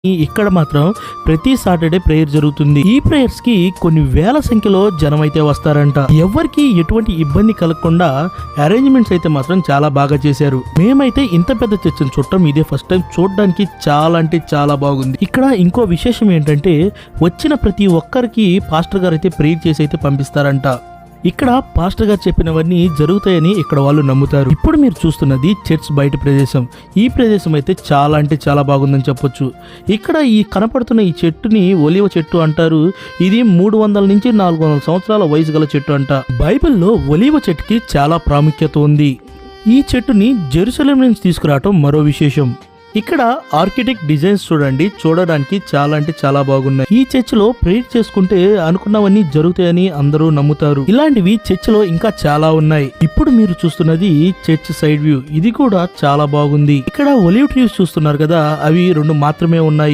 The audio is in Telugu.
ఇక్కడ మాత్రం ప్రతి సాటర్డే ప్రేయర్ జరుగుతుంది. ఈ ప్రేయర్స్ కి కొన్ని వేల సంఖ్యలో జనం అయితే వస్తారంట. ఎవరికి ఎటువంటి ఇబ్బంది కలగకుండా అరేంజ్మెంట్స్ అయితే మాత్రం చాలా బాగా చేశారు. మేమైతే ఇంత పెద్ద చర్చను చూడటం ఇదే ఫస్ట్ టైం. చూడడానికి చాలా అంటే చాలా బాగుంది. ఇక్కడ ఇంకో విశేషం ఏంటంటే వచ్చిన ప్రతి ఒక్కరికి పాస్టర్ గారు అయితే ప్రేయర్ చేసి అయితే పంపిస్తారంట. ఇక్కడ పాస్టర్ గారు చెప్పినవన్నీ జరుగుతాయని ఇక్కడ వాళ్ళు నమ్ముతారు. ఇప్పుడు మీరు చూస్తున్నది చర్చ్ బయట ప్రదేశం. ఈ ప్రదేశం అయితే చాలా అంటే చాలా బాగుందని చెప్పొచ్చు. ఇక్కడ ఈ కనపడుతున్న ఈ చెట్టుని ఒలివ చెట్టు అంటారు. ఇది 300 నుంచి 400 సంవత్సరాల వయసు గల చెట్టు అంట. బైబిల్లో ఒలివ చెట్టుకి చాలా ప్రాముఖ్యత ఉంది. ఈ చెట్టుని జెరూసలేం నుంచి తీసుకురావటం మరో విశేషం. ఇక్కడ ఆర్కిటెక్ట్ డిజైన్స్ చూడండి, చూడడానికి చాలా అంటే చాలా బాగున్నాయి. ఈ చర్చ్ లో ప్రేయర్ చేసుకుంటే అనుకున్నవన్నీ జరుగుతాయని అందరూ నమ్ముతారు. ఇలాంటివి చర్చ్ లో ఇంకా చాలా ఉన్నాయి. ఇప్పుడు మీరు చూస్తున్నది చర్చ్ సైడ్ వ్యూ. ఇది కూడా చాలా బాగుంది. ఇక్కడ ఒలివ్ ట్రీస్ చూస్తున్నారు కదా, అవి 2 మాత్రమే ఉన్నాయి.